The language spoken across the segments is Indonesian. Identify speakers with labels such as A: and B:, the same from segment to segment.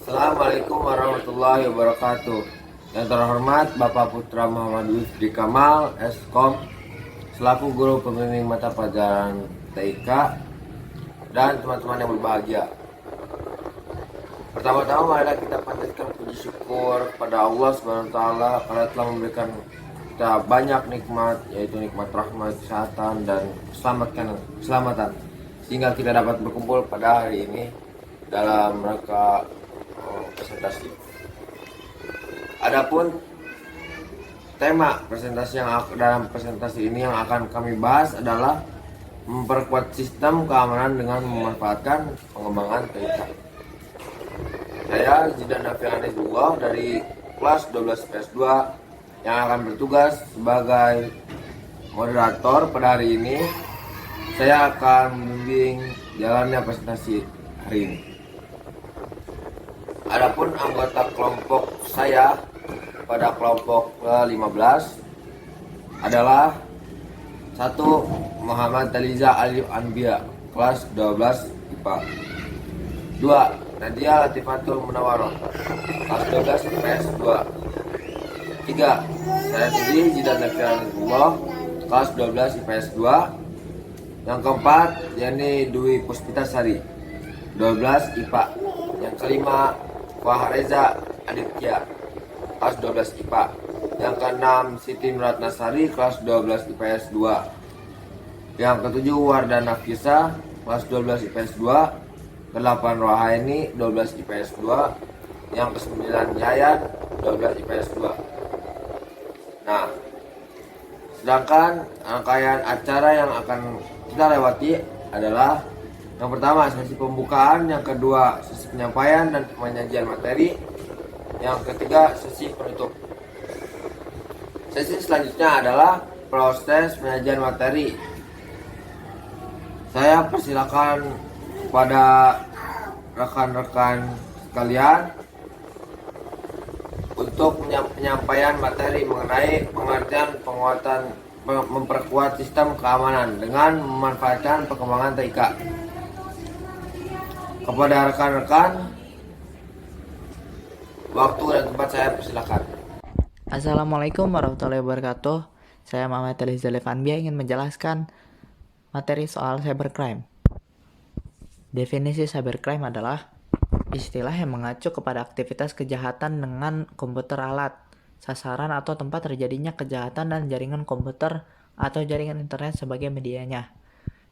A: Assalamualaikum warahmatullahi wabarakatuh. Yang terhormat Bapak Putra Muhammad Wifri Kamal, Eskom, selaku guru pembimbing mata pelajaran TIK dan teman-teman yang berbahagia. Pertama-tama marilah kita panjatkan puji syukur kepada Allah Subhanahu wa taala karena telah memberikan kita banyak nikmat, yaitu nikmat rahmat, kesehatan dan keselamatan sehingga kita dapat berkumpul pada hari ini dalam rangka presentasi. Adapun tema dalam presentasi ini yang akan kami bahas adalah memperkuat sistem keamanan dengan memanfaatkan pengembangan TIK. Saya Zidan Nafian Rizullah dari kelas 12 PS2 yang akan bertugas sebagai moderator pada hari ini. Saya akan membimbing jalannya presentasi hari ini. Adapun anggota kelompok saya pada kelompok ke-15 adalah 1. Muhammad Taliza Alif Anbiya, kelas 12 IPA. 2. Nadia Latifatul Munawaroh, kelas 12 IPS 2. 3. Saya sendiri Zidan Nafian Rizullah, kelas 12 IPS 2. Yang keempat, yakni Dwi Puspitasari, 12 IPA. Yang kelima, Fahreza Aditya, kelas 12 IPA. Yang keenam, Siti Muratnasari, kelas 12 IPS 2. Yang ketujuh, Wardana Nafisa, kelas 12 IPS 2. Ke-8, Rohaini, 12 IPS 2. Yang ke-9, Yayan, 12 IPS 2. Nah, sedangkan rangkaian acara yang akan kita lewati adalah yang pertama sesi pembukaan, yang kedua sesi penyampaian dan penyajian materi, yang ketiga sesi penutup. Sesi selanjutnya adalah proses penyajian materi. Saya persilakan kepada rekan-rekan sekalian untuk penyampaian materi mengenai pengertian memperkuat sistem keamanan dengan memanfaatkan pengembangan TIK. Kepada rekan-rekan, waktu dan tempat saya persilakan.
B: Assalamualaikum warahmatullahi wabarakatuh. Saya Muhammad Taliza Alif Anbiya ingin menjelaskan materi soal cybercrime. Definisi cybercrime adalah istilah yang mengacu kepada aktivitas kejahatan dengan komputer alat, sasaran atau tempat terjadinya kejahatan dan jaringan komputer atau jaringan internet sebagai medianya.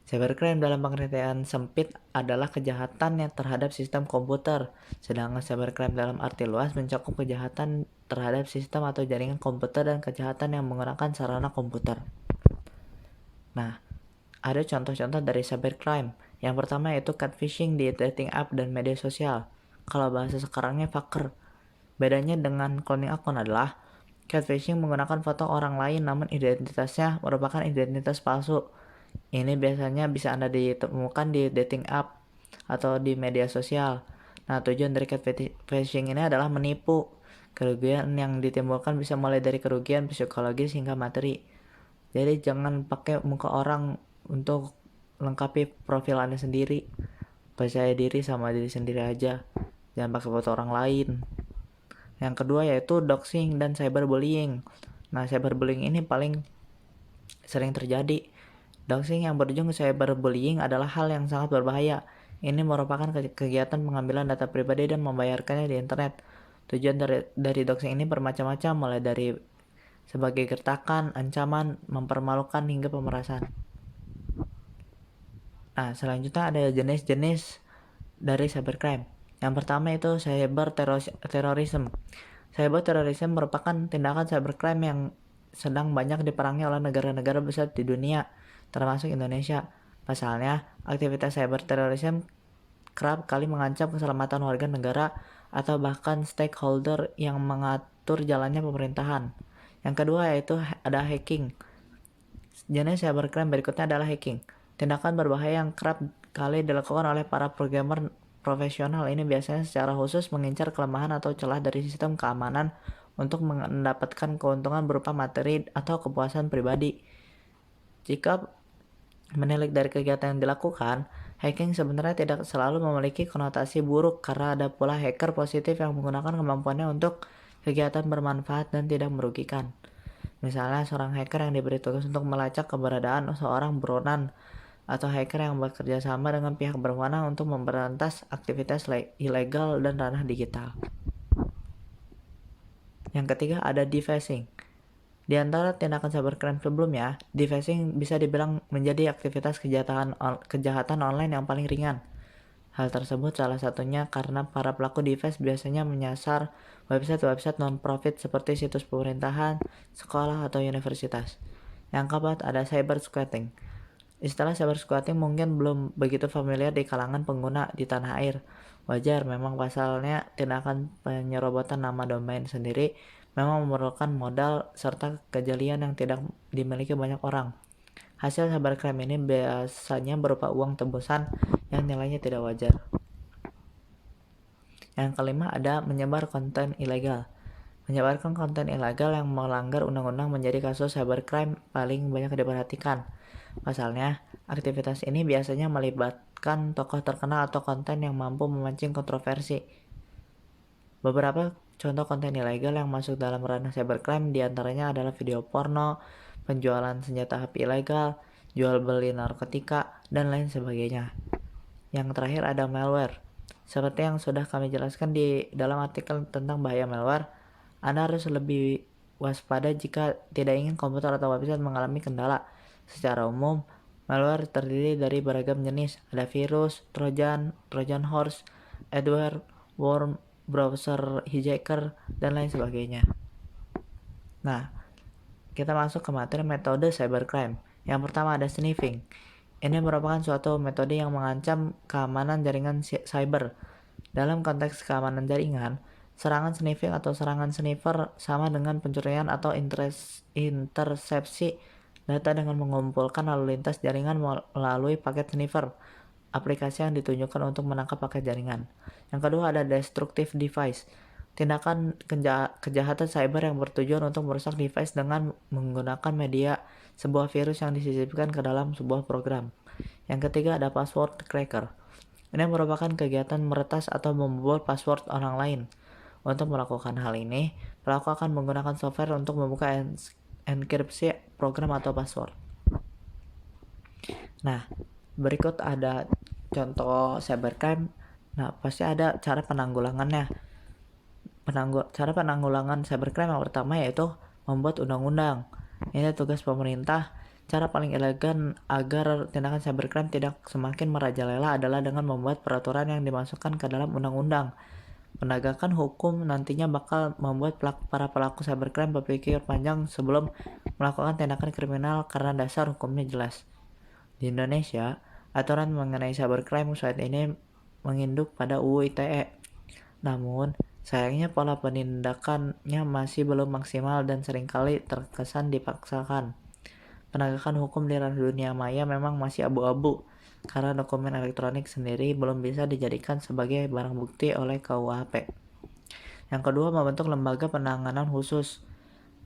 B: Cybercrime dalam pengertian sempit adalah kejahatan yang terhadap sistem komputer, sedangkan cybercrime dalam arti luas mencakup kejahatan terhadap sistem atau jaringan komputer dan kejahatan yang menggunakan sarana komputer. Nah, ada contoh-contoh dari cybercrime. Yang pertama yaitu catfishing di dating app dan media sosial. Kalau bahasa sekarangnya fucker. Bedanya dengan cloning akun adalah catfishing menggunakan foto orang lain namun identitasnya merupakan identitas palsu. Ini biasanya bisa Anda ditemukan di dating app atau di media sosial. Nah, tujuan dari catfishing ini adalah menipu. Kerugian yang ditimbulkan bisa mulai dari kerugian psikologis hingga materi. Jadi jangan pakai muka orang untuk lengkapi profil Anda sendiri. Percaya diri sama diri sendiri aja. Jangan pakai foto orang lain. Yang kedua yaitu doxing dan cyberbullying. Nah, cyberbullying ini paling sering terjadi. Doxing yang berujung cyberbullying adalah hal yang sangat berbahaya. Ini merupakan kegiatan pengambilan data pribadi dan membayarkannya di internet. Tujuan dari doxing ini bermacam-macam, mulai dari sebagai gertakan, ancaman, mempermalukan hingga pemerasan. Nah, selanjutnya ada jenis-jenis dari cybercrime. Yang pertama itu cyberterorisme. Cyberterorisme merupakan tindakan cybercrime yang sedang banyak diperangi oleh negara-negara besar di dunia, termasuk Indonesia. Pasalnya, aktivitas cyberterorisme kerap kali mengancam keselamatan warga negara atau bahkan stakeholder yang mengatur jalannya pemerintahan. Yang kedua yaitu ada hacking. Jenis cybercrime berikutnya adalah hacking. Tindakan berbahaya yang kerap kali dilakukan oleh para programmer profesional ini biasanya secara khusus mengincar kelemahan atau celah dari sistem keamanan untuk mendapatkan keuntungan berupa materi atau kepuasan pribadi. Jika menilik dari kegiatan yang dilakukan, Hacking sebenarnya tidak selalu memiliki konotasi buruk karena ada pula hacker positif yang menggunakan kemampuannya untuk kegiatan bermanfaat dan tidak merugikan. Misalnya seorang hacker yang diberi tugas untuk melacak keberadaan seorang buronan, atau hacker yang bekerja sama dengan pihak berwenang untuk memberantas aktivitas ilegal dan ranah digital. Yang ketiga ada defacing. Di antara tindakan cybercrime sebelumnya, defacing bisa dibilang menjadi aktivitas kejahatan online yang paling ringan. Hal tersebut salah satunya karena para pelaku deface biasanya menyasar website-website non-profit seperti situs pemerintahan, sekolah, atau universitas. Yang keempat ada cyber squatting. Istilah cyber squatting mungkin belum begitu familiar di kalangan pengguna di tanah air. Wajar, memang pasalnya tindakan penyerobotan nama domain sendiri memang memerlukan modal serta kejelian yang tidak dimiliki banyak orang. Hasil cybercrime ini biasanya berupa uang tebusan yang nilainya tidak wajar. Yang kelima ada menyebar konten ilegal. Menyebarkan konten ilegal yang melanggar undang-undang menjadi kasus cybercrime paling banyak diperhatikan. Pasalnya, aktivitas ini biasanya melibatkan tokoh terkenal atau konten yang mampu memancing kontroversi. Beberapa contoh konten ilegal yang masuk dalam ranah cybercrime diantaranya adalah video porno, penjualan senjata api ilegal, jual beli narkotika, dan lain sebagainya. Yang terakhir ada malware. Seperti yang sudah kami jelaskan di dalam artikel tentang bahaya malware, Anda harus lebih waspada jika tidak ingin komputer atau website mengalami kendala. Secara umum, malware terdiri dari beragam jenis. Ada virus, trojan horse, adware, worm, browser hijacker, dan lain sebagainya. Nah, kita masuk ke materi metode cybercrime. Yang pertama ada sniffing. Ini merupakan suatu metode yang mengancam keamanan jaringan cyber. Dalam konteks keamanan jaringan, serangan sniffing atau serangan sniffer sama dengan pencurian atau intersepsi data dengan mengumpulkan lalu lintas jaringan melalui paket sniffer, aplikasi yang ditunjukkan untuk menangkap paket jaringan. Yang kedua ada destructive device. Tindakan kejahatan cyber yang bertujuan untuk merusak device dengan menggunakan media sebuah virus yang disisipkan ke dalam sebuah program. Yang ketiga ada password cracker. Ini merupakan kegiatan meretas atau membobol password orang lain. Untuk melakukan hal ini, pelaku akan menggunakan software untuk membuka enkripsi program atau password. Nah, berikut ada contoh cybercrime. Nah, pasti ada cara penanggulangannya. Cara penanggulangan cybercrime yang pertama yaitu membuat undang-undang. Ini tugas pemerintah. Cara paling elegan agar tindakan cybercrime tidak semakin merajalela adalah dengan membuat peraturan yang dimasukkan ke dalam undang-undang. Penegakan hukum nantinya bakal membuat para pelaku cybercrime berpikir panjang sebelum melakukan tindakan kriminal karena dasar hukumnya jelas. Di Indonesia, aturan mengenai cybercrime saat ini menginduk pada UU ITE. Namun, sayangnya pola penindakannya masih belum maksimal dan seringkali terkesan dipaksakan. Penegakan hukum di ranah dunia maya memang masih abu-abu, karena dokumen elektronik sendiri belum bisa dijadikan sebagai barang bukti oleh KUHP. Yang kedua, membentuk lembaga penanganan khusus.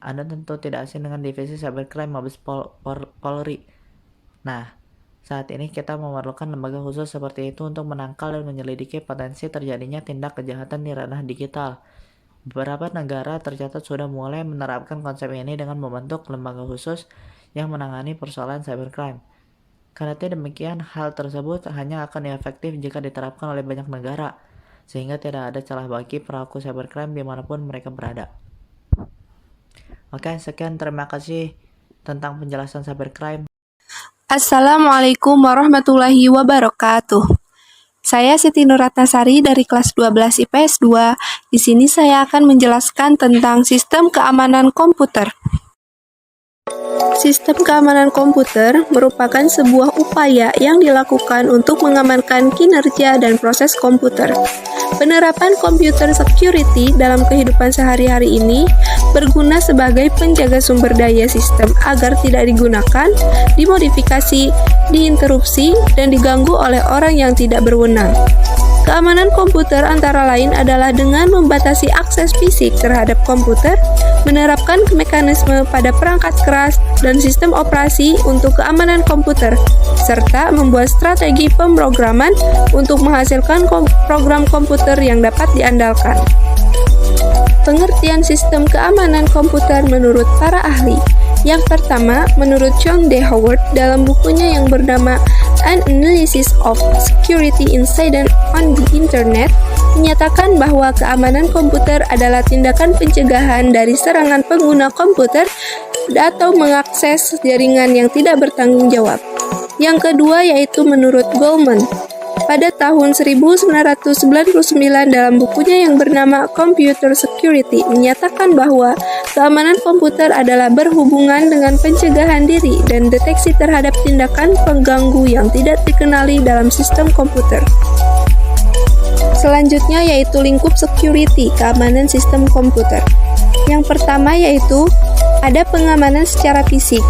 B: Anda tentu tidak asing dengan divisi cybercrime Mabes Polri. Nah, saat ini kita memerlukan lembaga khusus seperti itu untuk menangkal dan menyelidiki potensi terjadinya tindak kejahatan di ranah digital. Beberapa negara tercatat sudah mulai menerapkan konsep ini dengan membentuk lembaga khusus yang menangani persoalan cybercrime. Karena demikian, hal tersebut hanya akan efektif jika diterapkan oleh banyak negara, sehingga tidak ada celah bagi pelaku cybercrime dimanapun mereka berada. Oke, sekian, terima kasih tentang penjelasan cybercrime.
C: Assalamualaikum warahmatullahi wabarakatuh. Saya Siti Nurratnasari dari kelas 12 IPS 2. Di sini saya akan menjelaskan tentang sistem keamanan komputer. Sistem keamanan komputer merupakan sebuah upaya yang dilakukan untuk mengamankan kinerja dan proses komputer. Penerapan computer security dalam kehidupan sehari-hari ini berguna sebagai penjaga sumber daya sistem agar tidak digunakan, dimodifikasi, diinterupsi, dan diganggu oleh orang yang tidak berwenang. Keamanan komputer antara lain adalah dengan membatasi akses fisik terhadap komputer, menerapkan mekanisme pada perangkat keras dan sistem operasi untuk keamanan komputer, serta membuat strategi pemrograman untuk menghasilkan program komputer yang dapat diandalkan. Pengertian sistem keamanan komputer menurut para ahli. Yang pertama, menurut John D. Howard dalam bukunya yang bernama An Analysis of Security Incidents on the Internet, menyatakan bahwa keamanan komputer adalah tindakan pencegahan dari serangan pengguna komputer atau mengakses jaringan yang tidak bertanggung jawab. Yang kedua yaitu menurut Goldman. Pada tahun 1999 dalam bukunya yang bernama Computer Security menyatakan bahwa keamanan komputer adalah berhubungan dengan pencegahan diri dan deteksi terhadap tindakan pengganggu yang tidak dikenali dalam sistem komputer. Selanjutnya yaitu lingkup security, keamanan sistem komputer. Yang pertama yaitu ada pengamanan secara fisik.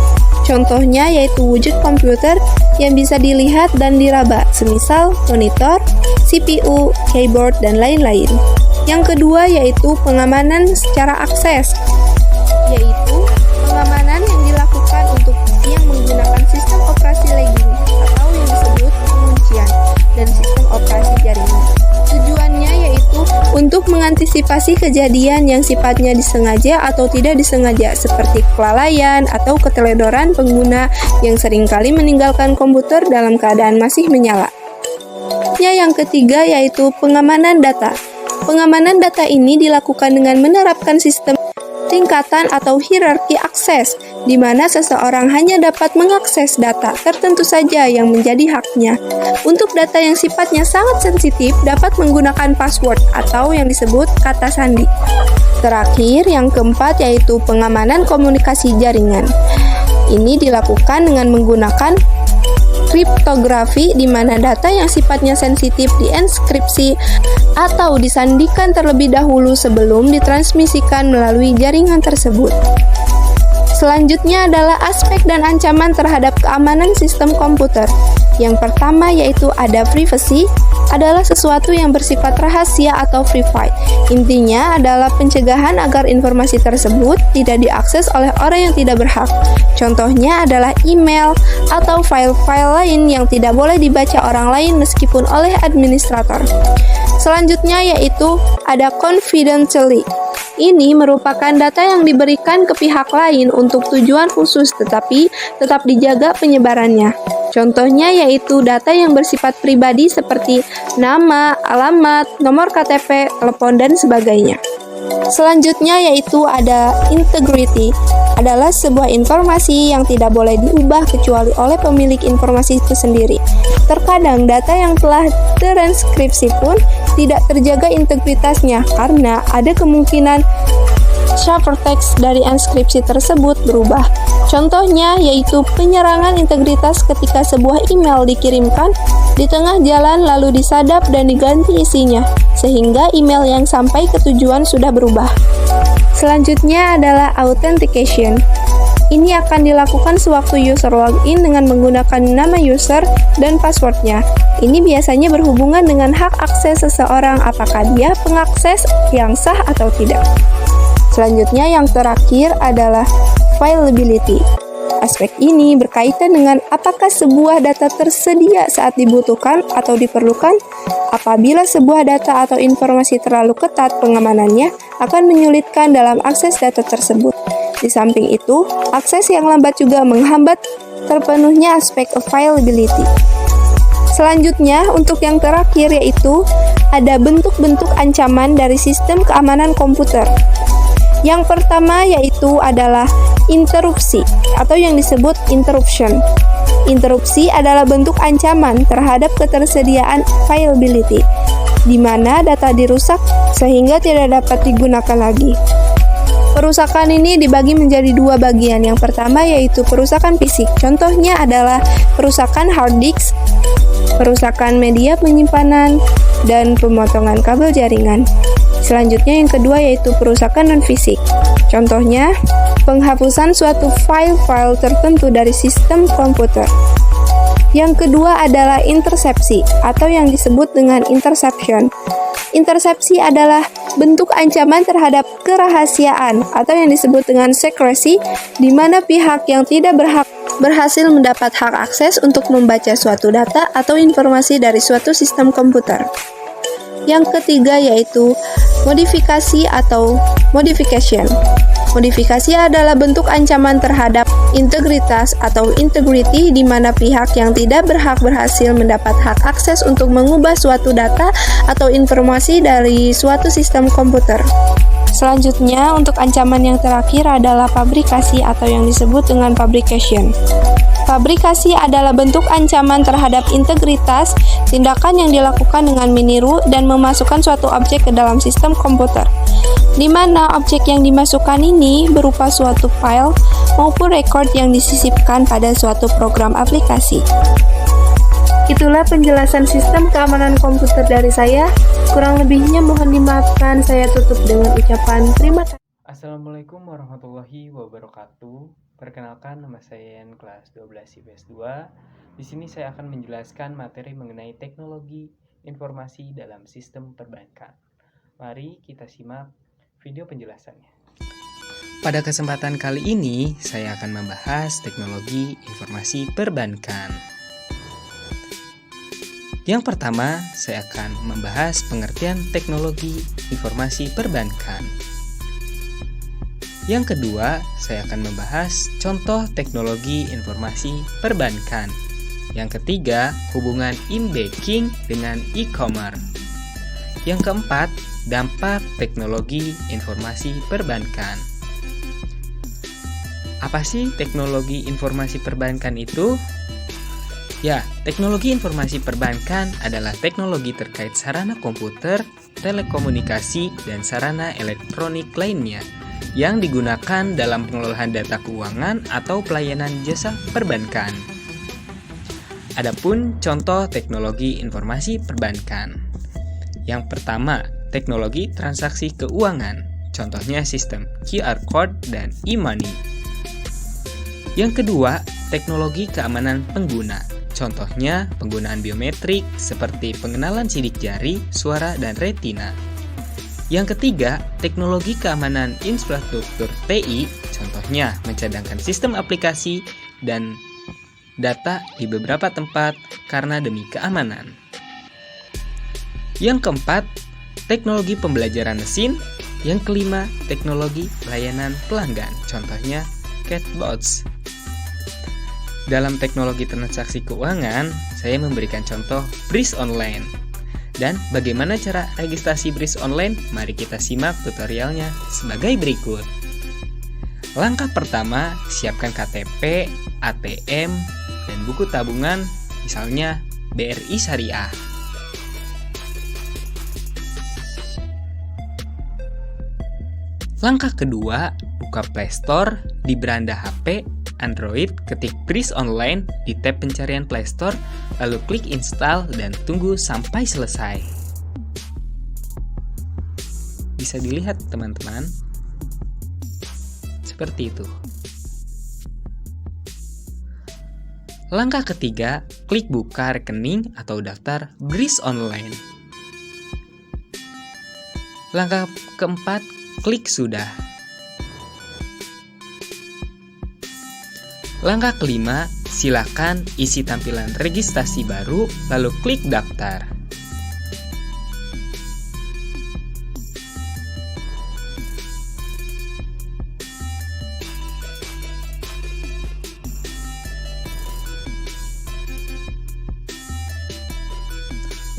C: Contohnya yaitu wujud komputer yang bisa dilihat dan diraba, semisal monitor, CPU, keyboard, dan lain-lain. Yang kedua yaitu pengamanan secara akses, yaitu pengamanan yang dilakukan untuk yang menggunakan sistem operasi lagging atau yang disebut penguncian dan sistem operasi jaringan. Tujuannya yaitu untuk mengantisipasi kejadian yang sifatnya disengaja atau tidak disengaja seperti kelalaian atau keteledoran pengguna yang seringkali meninggalkan komputer dalam keadaan masih menyala. Yang ketiga yaitu pengamanan data. Pengamanan data ini dilakukan dengan menerapkan sistem tingkatan atau hierarki akses, di mana seseorang hanya dapat mengakses data tertentu saja yang menjadi haknya. Untuk data yang sifatnya sangat sensitif dapat menggunakan password atau yang disebut kata sandi. Terakhir, yang keempat yaitu pengamanan komunikasi jaringan. Ini dilakukan dengan menggunakan kriptografi di mana data yang sifatnya sensitif dienkripsi atau disandikan terlebih dahulu sebelum ditransmisikan melalui jaringan tersebut. Selanjutnya adalah aspek dan ancaman terhadap keamanan sistem komputer. Yang pertama yaitu ada privacy, adalah sesuatu yang bersifat rahasia atau private. Intinya adalah pencegahan agar informasi tersebut tidak diakses oleh orang yang tidak berhak. Contohnya adalah email atau file-file lain yang tidak boleh dibaca orang lain meskipun oleh administrator. Selanjutnya yaitu ada confidentiality. Ini merupakan data yang diberikan ke pihak lain untuk tujuan khusus tetapi tetap dijaga penyebarannya. Contohnya yaitu data yang bersifat pribadi seperti nama, alamat, nomor KTP, telepon, dan sebagainya. Selanjutnya yaitu ada integrity, adalah sebuah informasi yang tidak boleh diubah kecuali oleh pemilik informasi itu sendiri. Terkadang data yang telah transkripsi pun tidak terjaga integritasnya karena ada kemungkinan ciphertext dari enskripsi tersebut berubah. Contohnya yaitu penyerangan integritas ketika sebuah email dikirimkan di tengah jalan lalu disadap dan diganti isinya, sehingga email yang sampai ke tujuan sudah berubah. Selanjutnya adalah authentication. Ini akan dilakukan sewaktu user login dengan menggunakan nama user dan passwordnya. Ini biasanya berhubungan dengan hak akses seseorang, apakah dia pengakses yang sah atau tidak. Selanjutnya yang terakhir adalah availability. Aspek ini berkaitan dengan apakah sebuah data tersedia saat dibutuhkan atau diperlukan. Apabila sebuah data atau informasi terlalu ketat pengamanannya akan menyulitkan dalam akses data tersebut. Di samping itu, akses yang lambat juga menghambat terpenuhnya aspek availability. Selanjutnya, untuk yang terakhir yaitu ada bentuk-bentuk ancaman dari sistem keamanan komputer. Yang pertama yaitu adalah interupsi atau yang disebut interruption. Interupsi adalah bentuk ancaman terhadap ketersediaan availability, di mana data dirusak sehingga tidak dapat digunakan lagi. Perusakan ini dibagi menjadi dua bagian. Yang pertama yaitu perusakan fisik. Contohnya adalah perusakan hard disk, perusakan media penyimpanan, dan pemotongan kabel jaringan. Selanjutnya yang kedua yaitu perusakan non-fisik. Contohnya, penghapusan suatu file-file tertentu dari sistem komputer. Yang kedua adalah intersepsi atau yang disebut dengan interception. Intersepsi adalah bentuk ancaman terhadap kerahasiaan atau yang disebut dengan secrecy, di mana pihak yang tidak berhasil mendapat hak akses untuk membaca suatu data atau informasi dari suatu sistem komputer. Yang ketiga yaitu modifikasi atau modification. Modifikasi adalah bentuk ancaman terhadap integritas atau integrity, di mana pihak yang tidak berhasil mendapat hak akses untuk mengubah suatu data atau informasi dari suatu sistem komputer. Selanjutnya, untuk ancaman yang terakhir adalah fabrikasi atau yang disebut dengan fabrication. Fabrikasi adalah bentuk ancaman terhadap integritas, tindakan yang dilakukan dengan meniru dan memasukkan suatu objek ke dalam sistem komputer, di mana objek yang dimasukkan ini berupa suatu file maupun record yang disisipkan pada suatu program aplikasi. Itulah penjelasan sistem keamanan komputer dari saya. Kurang lebihnya mohon dimaafkan. Saya tutup dengan ucapan terima kasih.
D: Assalamualaikum warahmatullahi wabarakatuh. Perkenalkan, nama saya Yan, kelas 12 IPS 2. Di sini saya akan menjelaskan materi mengenai teknologi informasi dalam sistem perbankan. Mari kita simak video penjelasannya. Pada kesempatan kali ini, saya akan membahas teknologi informasi perbankan. Yang pertama, saya akan membahas pengertian teknologi informasi perbankan. Yang kedua, saya akan membahas contoh teknologi informasi perbankan. Yang ketiga, hubungan e-banking dengan e-commerce. Yang keempat, dampak teknologi informasi perbankan. Apa sih teknologi informasi perbankan itu? Ya, teknologi informasi perbankan adalah teknologi terkait sarana komputer, telekomunikasi, dan sarana elektronik lainnya yang digunakan dalam pengelolaan data keuangan atau pelayanan jasa perbankan. Adapun contoh teknologi informasi perbankan. Yang pertama, teknologi transaksi keuangan. Contohnya sistem QR Code dan e-money. Yang kedua, teknologi keamanan pengguna. Contohnya penggunaan biometrik seperti pengenalan sidik jari, suara, dan retina. Yang ketiga, teknologi keamanan infrastruktur TI. Contohnya mencadangkan sistem aplikasi dan data di beberapa tempat karena demi keamanan. Yang keempat, teknologi pembelajaran mesin. Yang kelima, teknologi pelayanan pelanggan. Contohnya chatbots. Dalam teknologi transaksi keuangan, saya memberikan contoh BRIS Online. Dan bagaimana cara registrasi BRIS Online? Mari kita simak tutorialnya sebagai berikut. Langkah pertama, siapkan KTP, ATM, dan buku tabungan, misalnya BRI Syariah. Langkah kedua, buka Play Store di beranda HP Android, ketik BRIS Online di tab pencarian Play Store, lalu klik install dan tunggu sampai selesai. Bisa dilihat teman-teman, seperti itu. Langkah ketiga, klik buka rekening atau daftar BRIS Online. Langkah keempat, klik sudah. Langkah kelima, silakan isi tampilan registrasi baru, lalu klik daftar.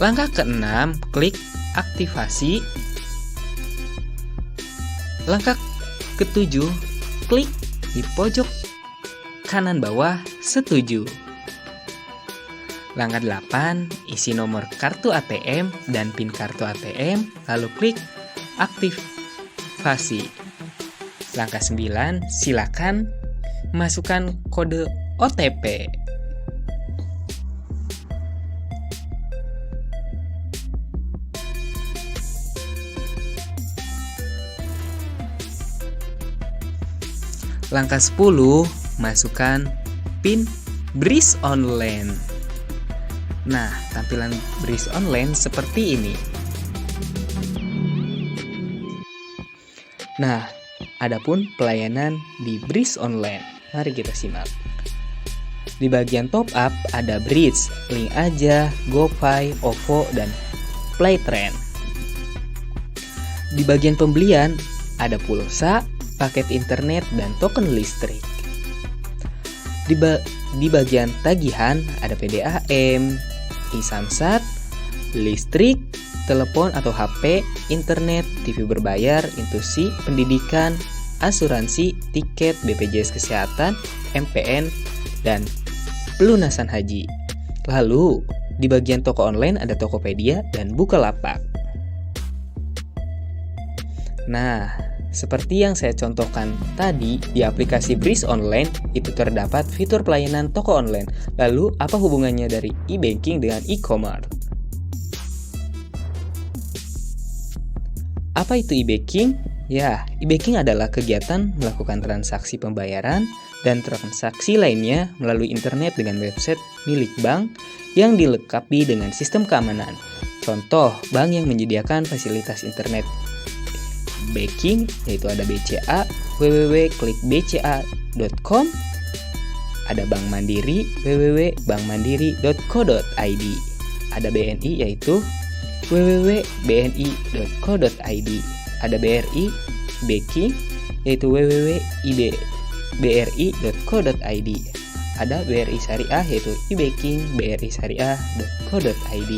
D: Langkah keenam, klik aktivasi. Langkah ketujuh, klik di pojok kanan bawah setuju. Langkah 8, isi nomor kartu ATM dan PIN kartu ATM, lalu klik aktivasi. Langkah 9, silakan masukkan kode OTP. Langkah 10, masukkan PIN BRIS Online. Nah, tampilan BRIS online seperti ini. Nah, adapun pelayanan di BRIS online. Mari kita simak. Di bagian top up ada BRIS, Link Aja, GoPay, OVO, dan Playtrend. Di bagian pembelian ada pulsa, paket internet, dan token listrik. Di bagian tagihan ada PDAM, e-Samsat, listrik, telepon atau HP, internet, TV berbayar, intusi, pendidikan, asuransi, tiket, BPJS Kesehatan, MPN, dan pelunasan haji. Lalu, di bagian toko online ada Tokopedia dan Bukalapak. Nah, seperti yang saya contohkan tadi, di aplikasi BRIS Online itu terdapat fitur pelayanan toko online. Lalu, apa hubungannya dari e-banking dengan e-commerce? Apa itu e-banking? Ya, e-banking adalah kegiatan melakukan transaksi pembayaran dan transaksi lainnya melalui internet dengan website milik bank yang dilengkapi dengan sistem keamanan. Contoh, bank yang menyediakan fasilitas internet banking yaitu ada BCA, www.klikbca.com, ada Bank Mandiri, www.bankmandiri.co.id, ada BNI yaitu www.bni.co.id, ada BRI Banking yaitu www.ibri.co.id, ada BRI Syariah yaitu e-banking brisyariah.co.id.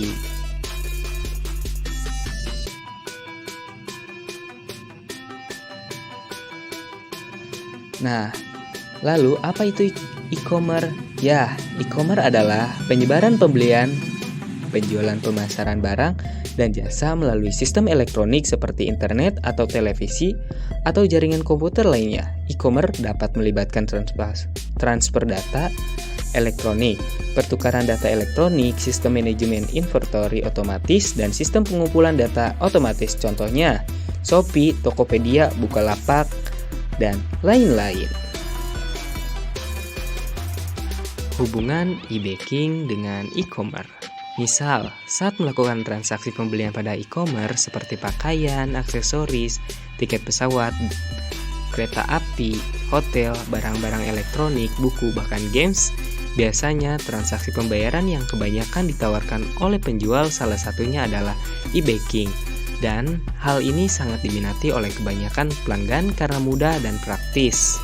D: Nah, lalu apa itu e-commerce? Ya, e-commerce adalah penyebaran pembelian, penjualan pemasaran barang, dan jasa melalui sistem elektronik seperti internet atau televisi atau jaringan komputer lainnya. E-commerce dapat melibatkan transfer data elektronik, pertukaran data elektronik, sistem manajemen inventory otomatis, dan sistem pengumpulan data otomatis. Contohnya, Shopee, Tokopedia, Bukalapak, dan lain-lain. Hubungan e-banking dengan e-commerce. Misal, saat melakukan transaksi pembelian pada e-commerce seperti pakaian, aksesoris, tiket pesawat, kereta api, hotel, barang-barang elektronik, buku, bahkan games, biasanya transaksi pembayaran yang kebanyakan ditawarkan oleh penjual salah satunya adalah e-banking. Dan hal ini sangat diminati oleh kebanyakan pelanggan karena mudah dan praktis.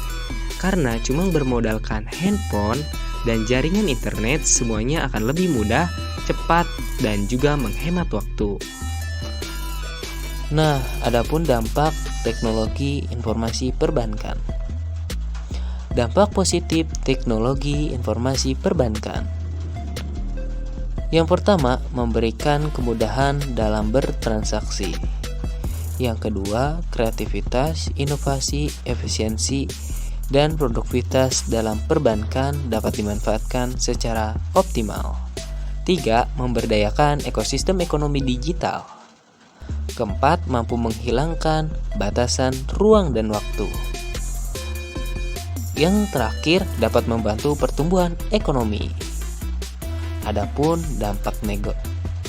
D: Karena cuma bermodalkan handphone dan jaringan internet, semuanya akan lebih mudah, cepat, dan juga menghemat waktu.
B: Nah, adapun dampak teknologi informasi perbankan. Dampak positif teknologi informasi perbankan. Yang pertama, memberikan kemudahan dalam bertransaksi. Yang kedua, kreativitas, inovasi, efisiensi, dan produktivitas dalam perbankan dapat dimanfaatkan secara optimal. 3. Memberdayakan ekosistem ekonomi digital. Keempat, mampu menghilangkan batasan ruang dan waktu. Yang terakhir, dapat membantu pertumbuhan ekonomi. Adapun dampak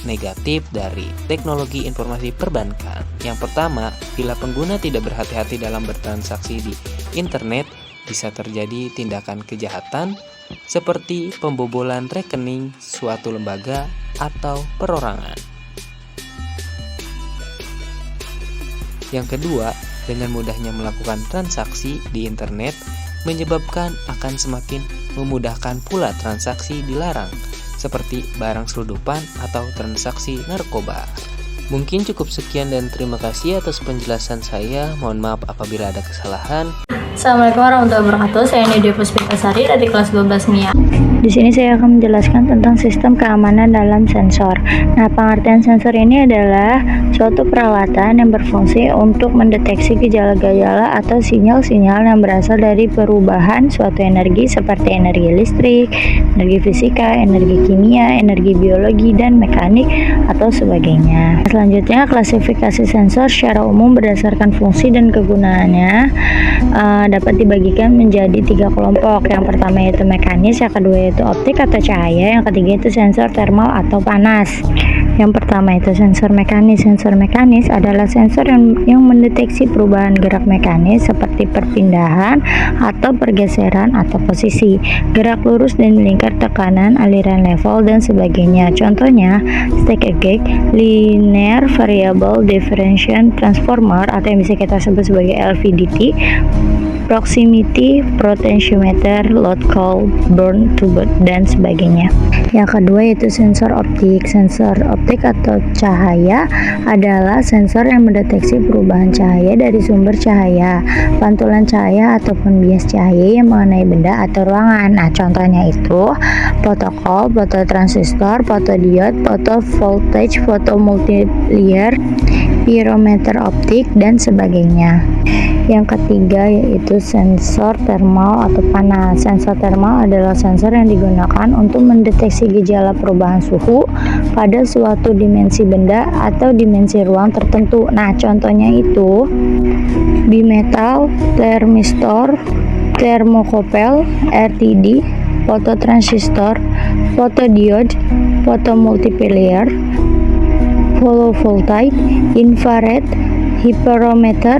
B: negatif dari teknologi informasi perbankan. Yang pertama, bila pengguna tidak berhati-hati dalam bertransaksi di internet, bisa terjadi tindakan kejahatan seperti pembobolan rekening suatu lembaga atau perorangan. Yang kedua, dengan mudahnya melakukan transaksi di internet menyebabkan akan semakin memudahkan pula transaksi dilarang seperti barang selundupan atau transaksi narkoba. Mungkin cukup sekian dan terima kasih atas penjelasan saya. Mohon maaf apabila ada kesalahan.
E: Assalamualaikum warahmatullahi wabarakatuh. Saya Nidia Puspitasari dari kelas 12 MIA.
F: Di sini saya akan menjelaskan tentang sistem keamanan dalam sensor. Nah, pengertian sensor ini adalah suatu peralatan yang berfungsi untuk mendeteksi gejala-gejala atau sinyal-sinyal yang berasal dari perubahan suatu energi seperti energi listrik, energi fisika, energi kimia, energi biologi, dan mekanik atau sebagainya. Selanjutnya, klasifikasi sensor secara umum berdasarkan fungsi dan kegunaannya dapat dibagikan menjadi 3 kelompok. Yang pertama yaitu mekanis, yang kedua yaitu optik atau cahaya, yang ketiga itu sensor thermal atau panas. Yang pertama itu sensor mekanis. Sensor mekanis adalah sensor yang mendeteksi perubahan gerak mekanis seperti perpindahan atau pergeseran atau posisi, gerak lurus dan lingkar tekanan, aliran level, dan sebagainya. Contohnya, stack gauge, linear variable differential transformer atau yang bisa kita sebut sebagai LVDT, proximity potentiometer, load call, burn to burn, dan sebagainya. Yang kedua yaitu sensor optik. Sensor optik atau cahaya adalah sensor yang mendeteksi perubahan cahaya dari sumber cahaya, pantulan cahaya ataupun bias cahaya yang mengenai benda atau ruangan. Nah, contohnya itu protokol, fototransistor, fotodiode, fotovoltage, fotomultiplier, pyrometer optik, dan sebagainya. Yang ketiga yaitu sensor thermal atau panas. Sensor thermal adalah sensor yang digunakan untuk mendeteksi gejala perubahan suhu pada suatu dimensi benda atau dimensi ruang tertentu. Nah, contohnya itu bimetal, thermistor, thermocouple, RTD, fototransistor, fotodiode, fotomultiplier, photovoltaic, infrared, hyperometer,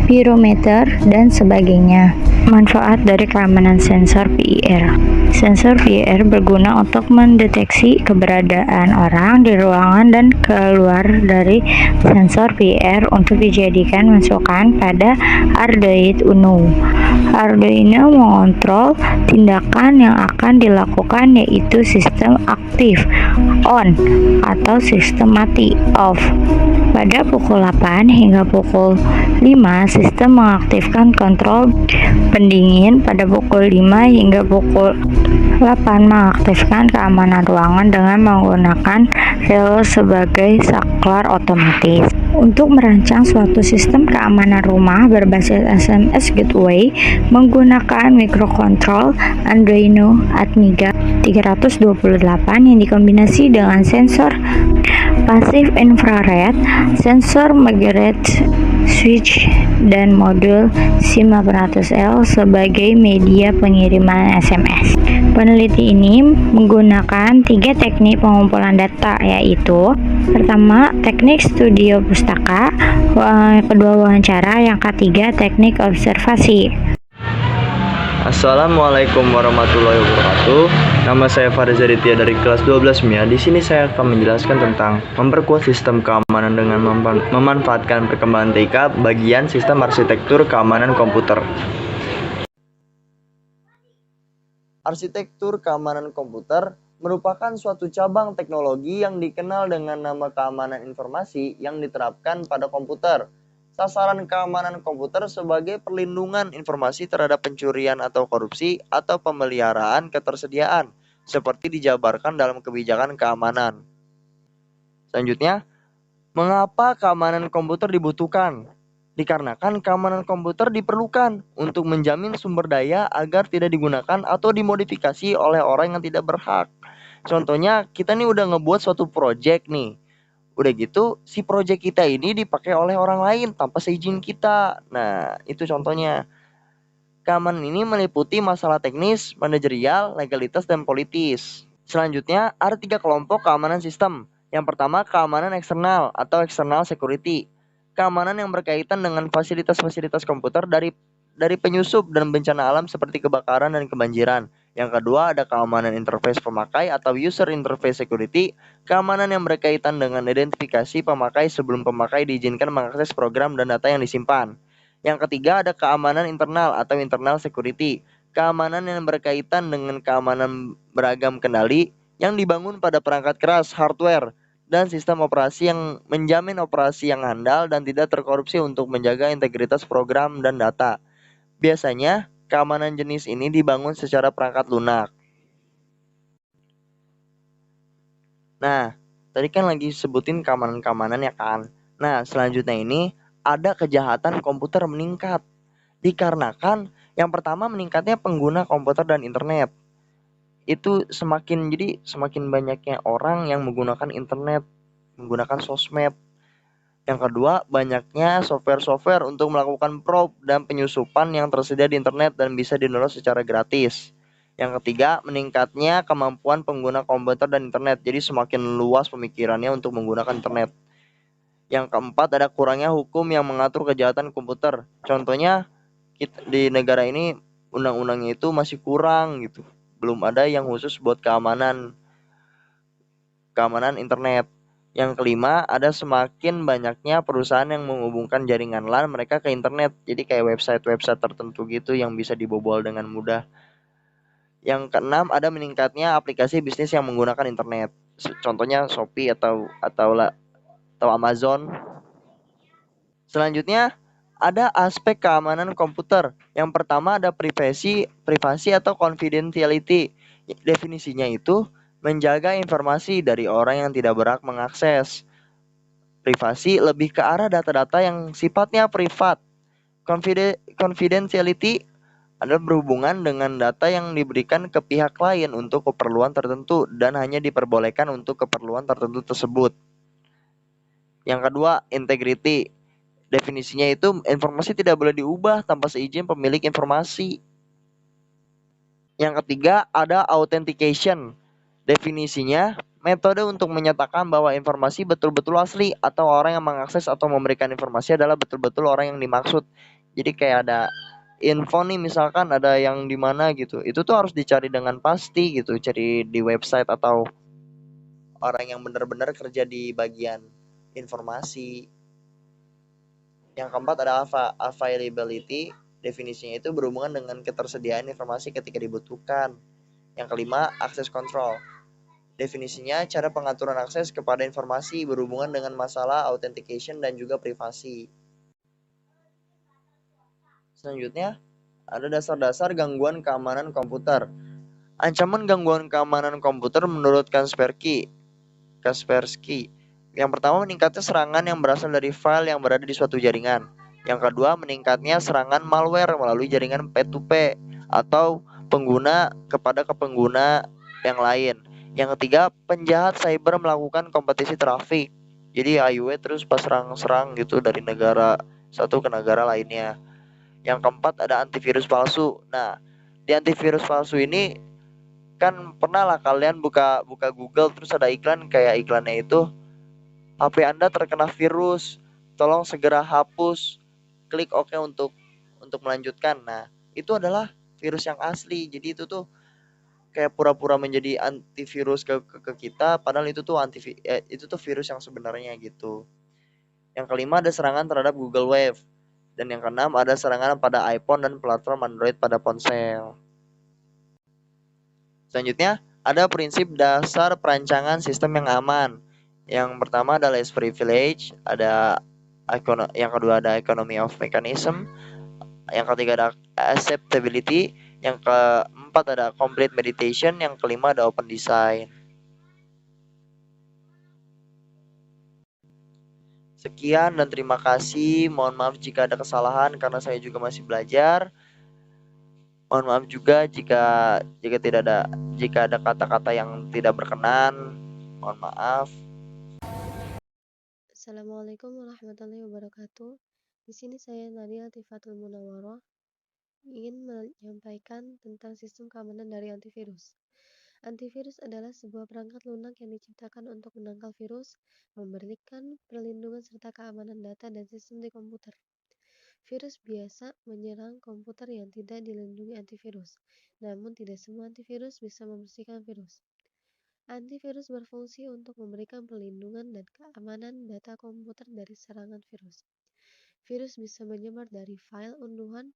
F: pyrometer, dan sebagainya. Manfaat dari keamanan sensor PIR. Sensor PIR berguna untuk mendeteksi keberadaan orang di ruangan dan keluar dari sensor PIR untuk dijadikan masukan pada Arduino. Arduino mengontrol tindakan yang akan dilakukan, yaitu sistem aktif on atau sistem mati off. Pada pukul 8 hingga pukul 5, sistem mengaktifkan kontrol pendingin. Pada pukul 5 hingga pukul 8 mengaktifkan keamanan ruangan dengan menggunakan relay sebagai saklar otomatis. Untuk merancang suatu sistem keamanan rumah berbasis SMS gateway menggunakan microcontrol Arduino Amiga 328 yang dikombinasi dengan sensor pasif infrared, sensor magnetic switch, dan modul SIM800L sebagai media pengiriman SMS. Peneliti ini menggunakan 3 teknik pengumpulan data, yaitu pertama teknik studio pustaka, kedua wawancara, yang ketiga teknik observasi.
G: Assalamualaikum warahmatullahi wabarakatuh. Nama saya Farizah Ditya dari kelas 12 MIA. Di sini saya akan menjelaskan tentang memperkuat sistem keamanan dengan memanfaatkan perkembangan TIK bagian sistem arsitektur keamanan komputer. Arsitektur keamanan komputer merupakan suatu cabang teknologi yang dikenal dengan nama keamanan informasi yang diterapkan pada komputer. Sasaran keamanan komputer sebagai perlindungan informasi terhadap pencurian atau korupsi atau pemeliharaan ketersediaan, seperti dijabarkan dalam kebijakan keamanan. Selanjutnya, mengapa keamanan komputer dibutuhkan? Dikarenakan keamanan komputer diperlukan untuk menjamin sumber daya agar tidak digunakan atau dimodifikasi oleh orang yang tidak berhak. Contohnya, kita nih udah ngebuat suatu project nih. Udah gitu, si project kita ini dipakai oleh orang lain tanpa seizin kita. Nah, itu contohnya. Keamanan ini meliputi masalah teknis, manajerial, legalitas, dan politis. Selanjutnya, ada 3 kelompok keamanan sistem. Yang pertama, keamanan eksternal atau external security. Keamanan yang berkaitan dengan fasilitas-fasilitas komputer dari penyusup dan bencana alam seperti kebakaran dan kebanjiran. Yang kedua, ada keamanan interface pemakai atau user interface security, keamanan yang berkaitan dengan identifikasi pemakai sebelum pemakai diizinkan mengakses program dan data yang disimpan. Yang ketiga, ada keamanan internal atau internal security, keamanan yang berkaitan dengan keamanan beragam kendali yang dibangun pada perangkat keras, hardware, dan sistem operasi yang menjamin operasi yang handal dan tidak terkorupsi untuk menjaga integritas program dan data. Biasanya, keamanan jenis ini dibangun secara perangkat lunak. Nah, tadi kan lagi sebutin keamanan-keamanan ya kan. Nah, selanjutnya ini ada kejahatan komputer meningkat. Dikarenakan yang pertama meningkatnya pengguna komputer dan internet. Itu semakin banyaknya orang yang menggunakan internet, menggunakan sosmed. Yang kedua, banyaknya software-software untuk melakukan probe dan penyusupan yang tersedia di internet dan bisa di-download secara gratis. Yang ketiga, meningkatnya kemampuan pengguna komputer dan internet. Jadi semakin luas pemikirannya untuk menggunakan internet. Yang keempat, ada kurangnya hukum yang mengatur kejahatan komputer. Contohnya, di negara ini undang-undangnya itu masih kurang gitu. Belum ada yang khusus buat keamanan internet. Yang kelima, ada semakin banyaknya perusahaan yang menghubungkan jaringan LAN mereka ke internet. Jadi kayak website-website tertentu gitu yang bisa dibobol dengan mudah. Yang keenam, ada meningkatnya aplikasi bisnis yang menggunakan internet. Contohnya Shopee atau Amazon. Selanjutnya, ada aspek keamanan komputer. Yang pertama ada privasi atau confidentiality. Definisinya itu menjaga informasi dari orang yang tidak berhak mengakses. Privasi lebih ke arah data-data yang sifatnya privat. Confidentiality adalah berhubungan dengan data yang diberikan ke pihak lain untuk keperluan tertentu dan hanya diperbolehkan untuk keperluan tertentu tersebut. Yang kedua, integrity. Definisinya itu informasi tidak boleh diubah tanpa seizin pemilik informasi. Yang ketiga, ada authentication. Definisinya, metode untuk menyatakan bahwa informasi betul-betul asli atau orang yang mengakses atau memberikan informasi adalah betul-betul orang yang dimaksud. Jadi kayak ada info nih, misalkan ada yang di mana gitu. Itu tuh harus dicari dengan pasti gitu, cari di website atau orang yang benar-benar kerja di bagian informasi. Yang keempat ada availability. Definisinya itu berhubungan dengan ketersediaan informasi ketika dibutuhkan. Yang kelima, access control. Definisinya cara pengaturan akses kepada informasi berhubungan dengan masalah authentication dan juga privasi. Selanjutnya, ada dasar-dasar gangguan keamanan komputer. Ancaman gangguan keamanan komputer menurut Kaspersky. Yang pertama, meningkatnya serangan yang berasal dari file yang berada di suatu jaringan. Yang kedua, meningkatnya serangan malware melalui jaringan P2P atau pengguna kepada pengguna yang lain. Yang ketiga, penjahat cyber melakukan kompetisi trafik. Jadi highway terus pas serang-serang gitu dari negara satu ke negara lainnya. Yang keempat, ada antivirus palsu. Nah, di antivirus palsu ini kan pernah lah kalian buka Google terus ada iklan, kayak iklannya itu HP Anda terkena virus, tolong segera hapus. Klik OK untuk melanjutkan. Nah, itu adalah virus yang asli. Jadi itu tuh kayak pura-pura menjadi antivirus ke kita, padahal itu tuh itu tuh virus yang sebenarnya gitu. Yang kelima ada serangan terhadap Google Wave. Dan yang keenam ada serangan pada iPhone dan platform Android pada ponsel. Selanjutnya, ada prinsip dasar perancangan sistem yang aman. Yang pertama adalah less privilege, yang kedua ada economy of mechanism, yang ketiga ada acceptability, yang keempat ada complete meditation, yang kelima ada open design. Sekian dan terima kasih. Mohon maaf jika ada kesalahan karena saya juga masih belajar. Mohon maaf juga jika ada kata-kata yang tidak berkenan. Mohon maaf.
H: Assalamualaikum warahmatullahi wabarakatuh. Di sini saya Nadia Tifatul Munawwaroh ingin menyampaikan tentang sistem keamanan dari antivirus. Antivirus adalah sebuah perangkat lunak yang diciptakan untuk menangkal virus, memberikan perlindungan serta keamanan data dan sistem di komputer. Virus biasa menyerang komputer yang tidak dilindungi antivirus, namun tidak semua antivirus bisa membersihkan virus. Antivirus berfungsi untuk memberikan perlindungan dan keamanan data komputer dari serangan virus. Virus bisa menyebar dari file unduhan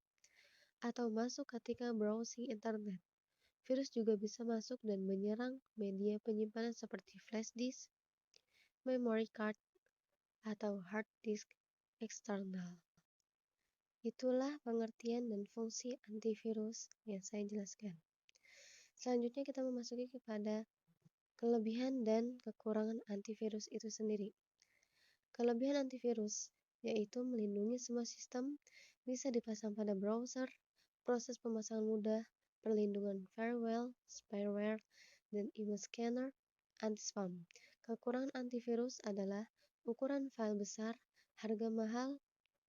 H: atau masuk ketika browsing internet. Virus juga bisa masuk dan menyerang media penyimpanan seperti flash disk, memory card, atau hard disk eksternal. Itulah pengertian dan fungsi antivirus yang saya jelaskan. Selanjutnya kita memasuki kepada kelebihan dan kekurangan antivirus itu sendiri. Kelebihan antivirus yaitu melindungi semua sistem, bisa dipasang pada browser, proses pemasangan mudah, perlindungan firewall, spyware, dan email scanner, anti-spam. Kekurangan antivirus adalah ukuran file besar, harga mahal,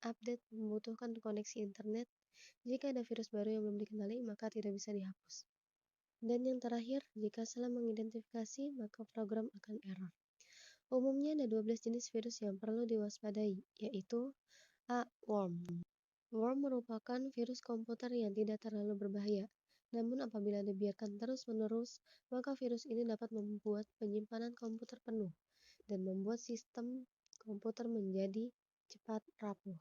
H: update membutuhkan koneksi internet. Jika ada virus baru yang belum dikenali, maka tidak bisa dihapus. Dan yang terakhir, jika salah mengidentifikasi, maka program akan error. Umumnya ada 12 jenis virus yang perlu diwaspadai, yaitu A. Worm. Worm merupakan virus komputer yang tidak terlalu berbahaya. Namun apabila dibiarkan terus-menerus, maka virus ini dapat membuat penyimpanan komputer penuh dan membuat sistem komputer menjadi cepat rapuh.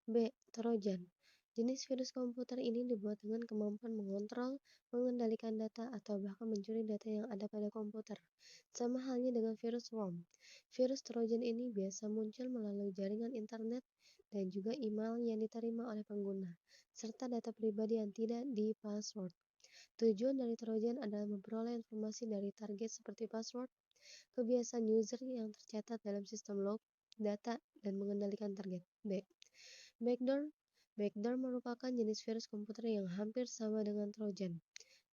H: B. Trojan. Jenis virus komputer ini dibuat dengan kemampuan mengontrol, mengendalikan data, atau bahkan mencuri data yang ada pada komputer. Sama halnya dengan virus worm. Virus Trojan ini biasa muncul melalui jaringan internet dan juga email yang diterima oleh pengguna, serta data pribadi yang tidak di-password. Tujuan dari Trojan adalah memperoleh informasi dari target seperti password, kebiasaan user yang tercatat dalam sistem log, data, dan mengendalikan target. B. Backdoor. Backdoor merupakan jenis virus komputer yang hampir sama dengan Trojan.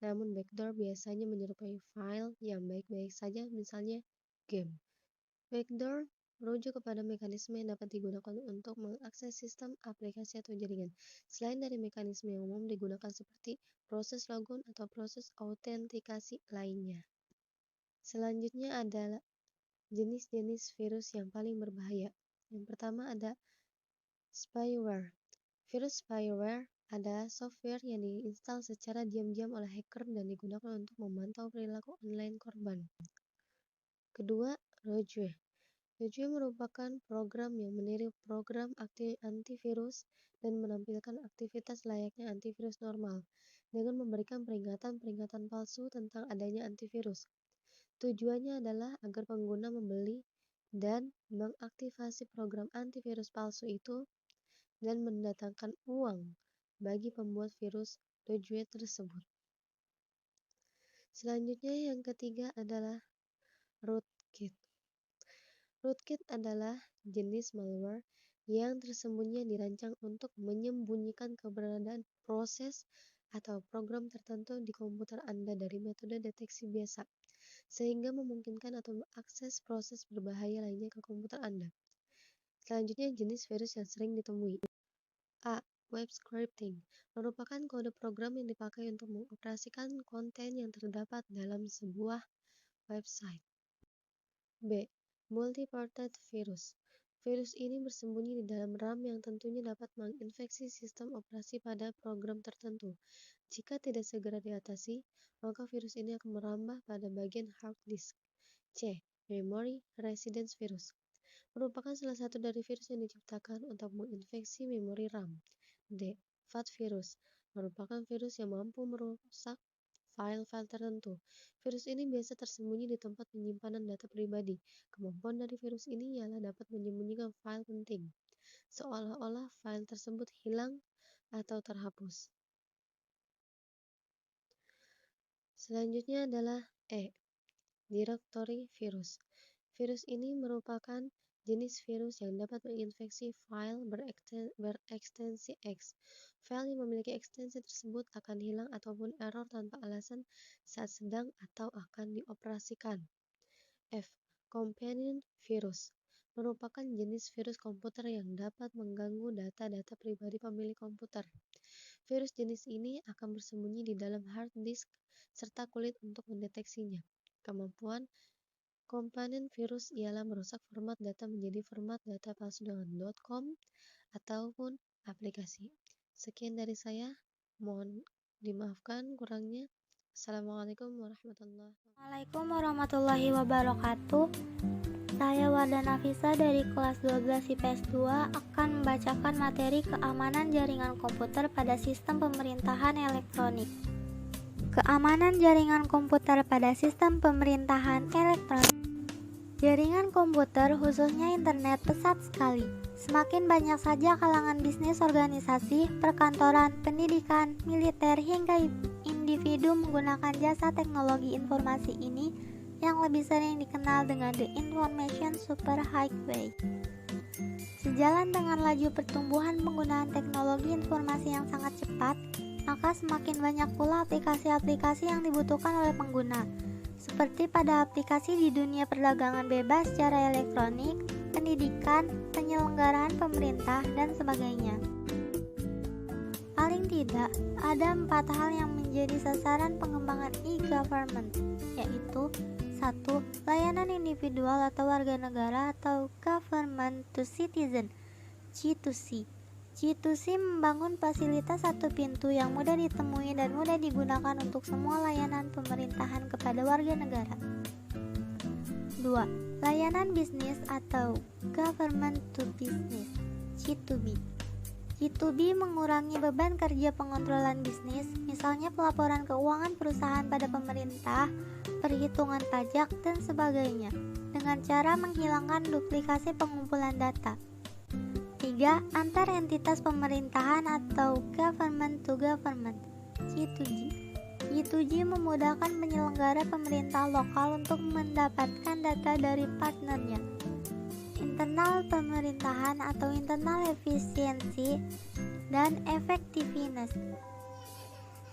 H: Namun backdoor biasanya menyerupai file yang baik-baik saja, misalnya game. Backdoor merujuk kepada mekanisme yang dapat digunakan untuk mengakses sistem, aplikasi, atau jaringan, selain dari mekanisme yang umum digunakan seperti proses logon atau proses autentikasi lainnya. Selanjutnya adalah jenis-jenis virus yang paling berbahaya. Yang pertama ada spyware. Virus spyware adalah software yang diinstal secara diam-diam oleh hacker dan digunakan untuk memantau perilaku online korban. Kedua, rogue. Rogue merupakan program yang meniru program antivirus dan menampilkan aktivitas layaknya antivirus normal dengan memberikan peringatan-peringatan palsu tentang adanya antivirus. Tujuannya adalah agar pengguna membeli dan mengaktifasi program antivirus palsu itu dan mendatangkan uang bagi pembuat virus rogue tersebut. Selanjutnya yang ketiga adalah rootkit. Rootkit adalah jenis malware yang tersembunyi dirancang untuk menyembunyikan keberadaan proses atau program tertentu di komputer Anda dari metode deteksi biasa, sehingga memungkinkan atau mengakses proses berbahaya lainnya ke komputer Anda. Selanjutnya jenis virus yang sering ditemui. A. Web scripting merupakan kode program yang dipakai untuk mengoperasikan konten yang terdapat dalam sebuah website. B. Multi-parted virus. Virus ini bersembunyi di dalam RAM yang tentunya dapat menginfeksi sistem operasi pada program tertentu. Jika tidak segera diatasi, maka virus ini akan merambah pada bagian hard disk. C. Memory residence virus merupakan salah satu dari virus yang diciptakan untuk menginfeksi memori RAM. D. FAT virus merupakan virus yang mampu merusak file-file tertentu. Virus ini biasa tersembunyi di tempat penyimpanan data pribadi. Kemampuan dari virus ini ialah dapat menyembunyikan file penting, seolah-olah file tersebut hilang atau terhapus. Selanjutnya adalah E. Directory virus. Virus ini merupakan jenis virus yang dapat menginfeksi file berekstensi X. File yang memiliki ekstensi tersebut akan hilang ataupun error tanpa alasan saat sedang atau akan dioperasikan. F. Companion virus merupakan jenis virus komputer yang dapat mengganggu data-data pribadi pemilik komputer. Virus jenis ini akan bersembunyi di dalam hard disk serta kulit untuk mendeteksinya. Kemampuan companion virus ialah merusak format data menjadi format data palsu dengan .com ataupun aplikasi. Sekian dari saya, mohon dimaafkan kurangnya. Assalamualaikum
F: warahmatullahi wabarakatuh. Saya Wardah Nafisa dari kelas 12 IPS 2 akan membacakan materi keamanan jaringan komputer pada sistem pemerintahan elektronik. Keamanan jaringan komputer pada sistem pemerintahan elektronik. Jaringan komputer, khususnya internet, pesat sekali. Semakin banyak saja kalangan bisnis, organisasi, perkantoran, pendidikan, militer, hingga individu menggunakan jasa teknologi informasi ini yang lebih sering dikenal dengan The Information Superhighway. Sejalan dengan laju pertumbuhan penggunaan teknologi informasi yang sangat cepat, maka semakin banyak pula aplikasi-aplikasi yang dibutuhkan oleh pengguna. Seperti pada aplikasi di dunia perdagangan bebas secara elektronik,
I: pendidikan, penyelenggaraan pemerintah, dan sebagainya. Paling tidak, ada 4 hal yang menjadi sasaran pengembangan e-government, yaitu 1. Layanan individual atau warga negara atau government to citizen, G2C. G2C membangun fasilitas satu pintu yang mudah ditemui dan mudah digunakan untuk semua layanan pemerintahan kepada warga negara. 2. Layanan bisnis atau government to business, G2B. G2B mengurangi beban kerja pengontrolan bisnis, misalnya pelaporan keuangan perusahaan pada pemerintah, perhitungan pajak, dan sebagainya, dengan cara menghilangkan duplikasi pengumpulan data. 3. Antar entitas pemerintahan atau government to government, G2G. G2G memudahkan penyelenggara pemerintah lokal untuk mendapatkan data dari partnernya. Internal pemerintahan atau internal efisiensi dan effectiveness.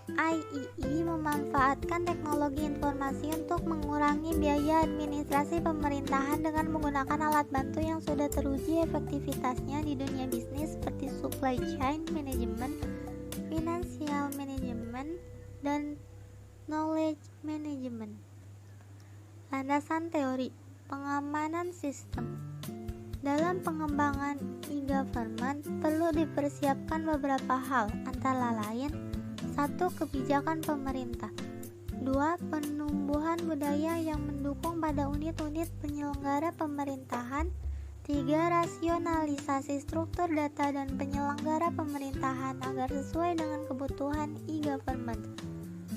I: IEE memanfaatkan teknologi informasi untuk mengurangi biaya administrasi pemerintahan dengan menggunakan alat bantu yang sudah teruji efektivitasnya di dunia bisnis seperti supply chain management, financial management, dan knowledge management. Landasan teori pengamanan sistem. Dalam pengembangan e-government perlu dipersiapkan beberapa hal, antara lain 1. Kebijakan pemerintah. 2. Penumbuhan budaya yang mendukung pada unit-unit penyelenggara pemerintahan. 3. Rasionalisasi struktur data dan penyelenggara pemerintahan agar sesuai dengan kebutuhan e-government.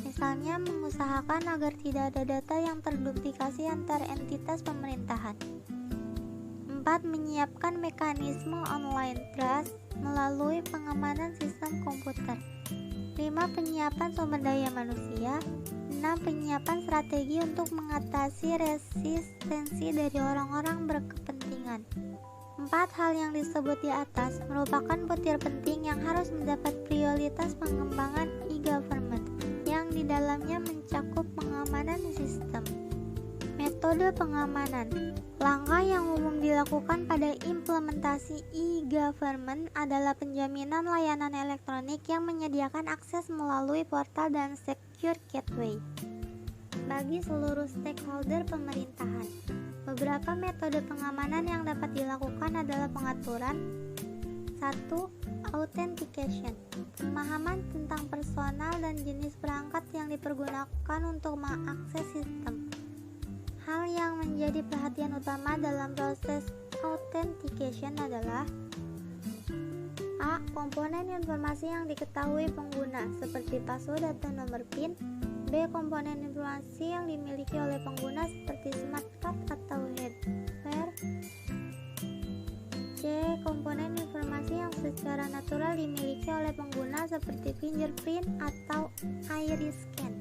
I: Misalnya mengusahakan agar tidak ada data yang terduplikasi antar entitas pemerintahan. 4. Menyiapkan mekanisme online trust melalui pengamanan sistem komputer. 5. Penyiapan sumber daya manusia. 6. Penyiapan strategi untuk mengatasi resistensi dari orang-orang berkepentingan. 4 hal yang disebut di atas merupakan butir penting yang harus mendapat prioritas pengembangan e-government, yang di dalamnya mencakup pengamanan sistem. Metode pengamanan. Langkah yang umum dilakukan pada implementasi e-government adalah penjaminan layanan elektronik yang menyediakan akses melalui portal dan secure gateway bagi seluruh stakeholder pemerintahan. Beberapa metode pengamanan yang dapat dilakukan adalah pengaturan. 1. Authentication. Pemahaman tentang personal dan jenis perangkat yang dipergunakan untuk mengakses sistem. Hal yang menjadi perhatian utama dalam proses authentication adalah A. Komponen informasi yang diketahui pengguna seperti password atau nomor PIN. B. Komponen informasi yang dimiliki oleh pengguna seperti smart card atau hardware. C. Komponen informasi yang secara natural dimiliki oleh pengguna seperti fingerprint atau iris scan.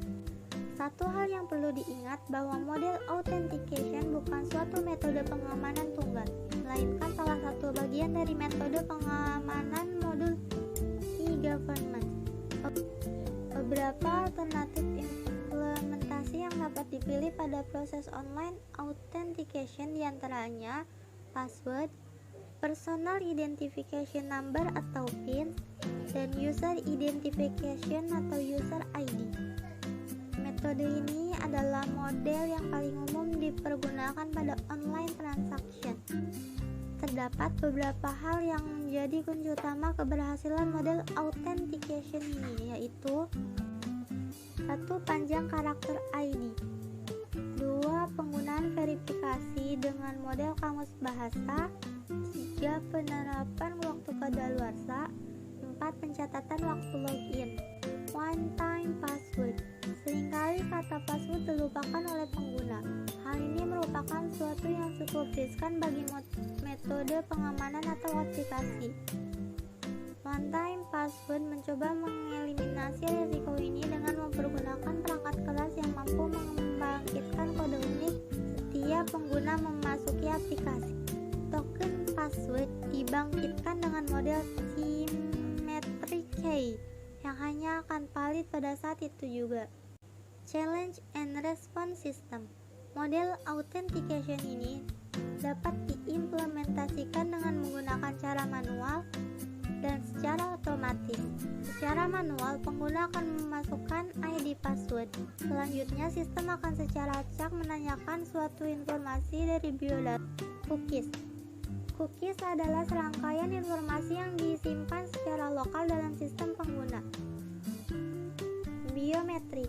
I: Satu hal yang perlu diingat bahwa model authentication bukan suatu metode pengamanan tunggal, melainkan salah satu bagian dari metode pengamanan modul e-government. Beberapa alternatif implementasi yang dapat dipilih pada proses online authentication diantaranya password, personal identification number atau PIN, dan user identification atau user ID. Metode ini adalah model yang paling umum dipergunakan pada online transaction. Terdapat beberapa hal yang menjadi kunci utama keberhasilan model authentication ini, yaitu 1. Panjang karakter ID. 2. Penggunaan verifikasi dengan model kamus bahasa. 3. Penerapan waktu kadaluarsa. 4. Pencatatan waktu login. One time password. Seringkali kata password dilupakan oleh pengguna. Hal ini merupakan suatu yang cukup riskan bagi metode pengamanan atau aplikasi. One time password mencoba mengeliminasi risiko ini dengan mempergunakan perangkat keras yang mampu membangkitkan kode unik setiap pengguna memasuki aplikasi. Token password dibangkitkan dengan model symmetric key yang hanya akan valid pada saat itu juga. Challenge and response system. Model authentication ini dapat diimplementasikan dengan menggunakan cara manual dan secara otomatis. Secara manual, pengguna akan memasukkan ID password. Selanjutnya, sistem akan secara acak menanyakan suatu informasi dari biodata. Cookies. Cookies adalah serangkaian informasi yang disimpan secara lokal dalam sistem pengguna. Biometrik.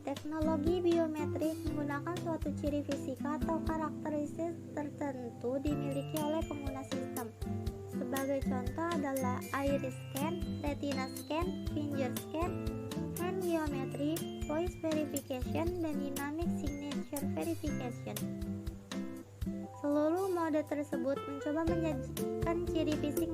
I: Teknologi biometrik menggunakan suatu ciri fisika atau karakteristik tertentu dimiliki oleh pengguna sistem. Sebagai contoh adalah iris scan, retina scan, finger scan, hand biometry, voice verification, dan dynamic signature verification. Seluruh mode tersebut mencoba menyajikan ciri fisik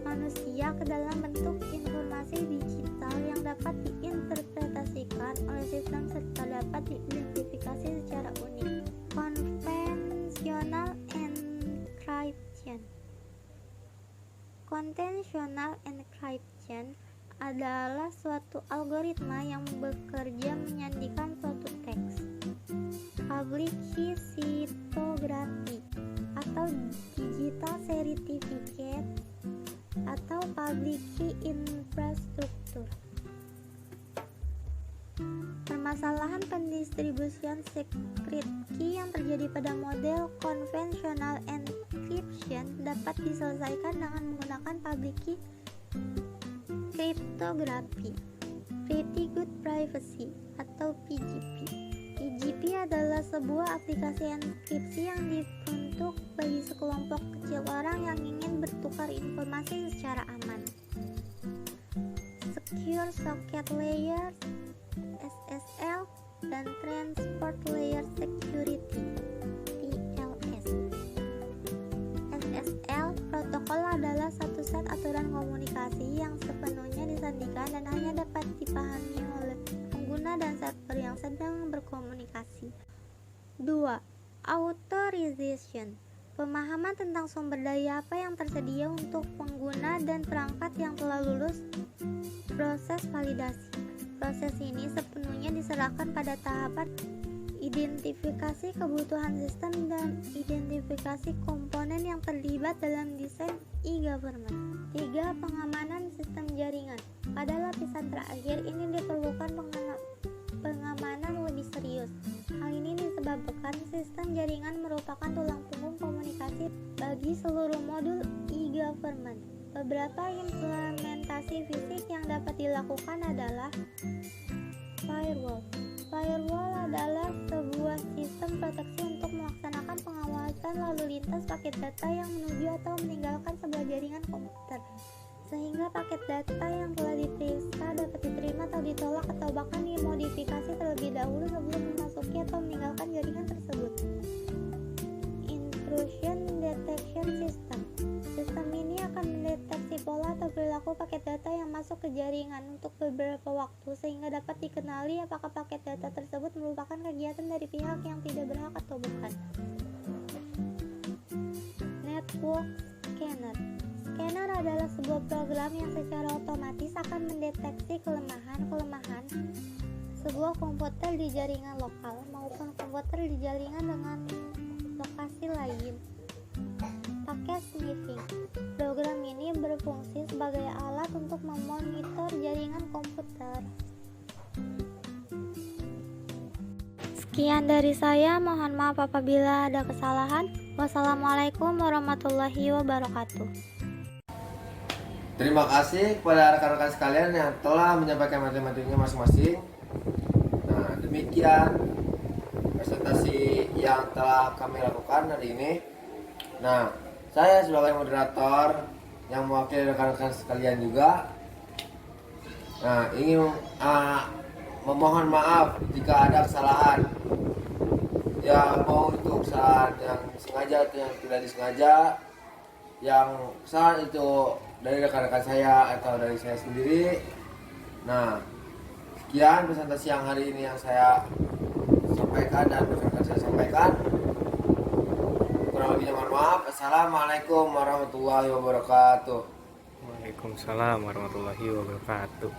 I: manusia ke dalam bentuk informasi digital yang dapat diinterpretasikan oleh sistem serta dapat diidentifikasi secara unik. Conventional encryption. Conventional encryption adalah suatu algoritma yang bekerja menyandikan suatu teks. Public key cryptography atau digital certificate atau public key infrastructure. Permasalahan pendistribusian secret key yang terjadi pada model conventional encryption dapat diselesaikan dengan menggunakan public key cryptography. Pretty Good Privacy atau PGP. PGP adalah sebuah aplikasi enkripsi yang dibentuk bagi sekelompok kecil orang yang ingin bertukar informasi secara aman. Secure Socket Layer (SSL) dan Transport Layer Security (TLS). SSL protokol adalah satu set aturan komunikasi yang sepenuhnya disandikan dan hanya dapat dipahami oleh pengguna dan server yang sedang berkomunikasi. 2. Authorization. Pemahaman tentang sumber daya apa yang tersedia untuk pengguna dan perangkat yang telah lulus proses validasi. Proses ini sepenuhnya diserahkan pada tahapan identifikasi kebutuhan sistem dan identifikasi komponen yang terlibat dalam desain e-government. 3. Pengamanan sistem jaringan. Pada lapisan terakhir ini diperlukan pengamanan lebih serius. Hal ini disebabkan sistem jaringan merupakan tulang punggung komunikasi bagi seluruh modul e-government. Beberapa implementasi fisik yang dapat dilakukan adalah firewall. Firewall adalah sebuah sistem proteksi untuk melaksanakan pengawasan lalu lintas paket data yang menuju atau meninggalkan sebuah jaringan komputer, sehingga paket data yang telah diperiksa dapat diterima atau ditolak atau bahkan dimodifikasi terlebih dahulu sebelum memasuki atau meninggalkan jaringan tersebut. Intrusion Detection System. Sistem ini akan mendeteksi pola atau perilaku paket data yang masuk ke jaringan untuk beberapa waktu sehingga dapat dikenali apakah paket data tersebut merupakan kegiatan dari pihak yang tidak berhak atau bukan. Network Scanner. Scanner adalah sebuah program yang secara otomatis akan mendeteksi kelemahan sebuah komputer di jaringan lokal maupun komputer di jaringan dengan lokasi lain. Paket sniffing. Program ini berfungsi sebagai alat untuk memonitor jaringan komputer. Sekian dari saya, mohon maaf apabila ada kesalahan. Wassalamualaikum warahmatullahi wabarakatuh.
A: Terima kasih kepada rekan-rekan sekalian yang telah menyampaikan materi-materinya masing-masing. Nah, demikian presentasi yang telah kami lakukan hari ini. Nah, saya sebagai moderator yang mewakili rekan-rekan sekalian juga, nah, ingin memohon maaf jika ada kesalahan. Ya, mau itu kesalahan yang sengaja atau yang tidak disengaja. Yang kesalahan itu dari rekan-rekan saya atau dari saya sendiri. Nah, sekian presentasi yang hari ini yang saya sampaikan dan rekan-rekan saya sampaikan. Kurang lebihnya mohon maaf. Assalamualaikum warahmatullahi wabarakatuh.
D: Waalaikumsalam warahmatullahi wabarakatuh.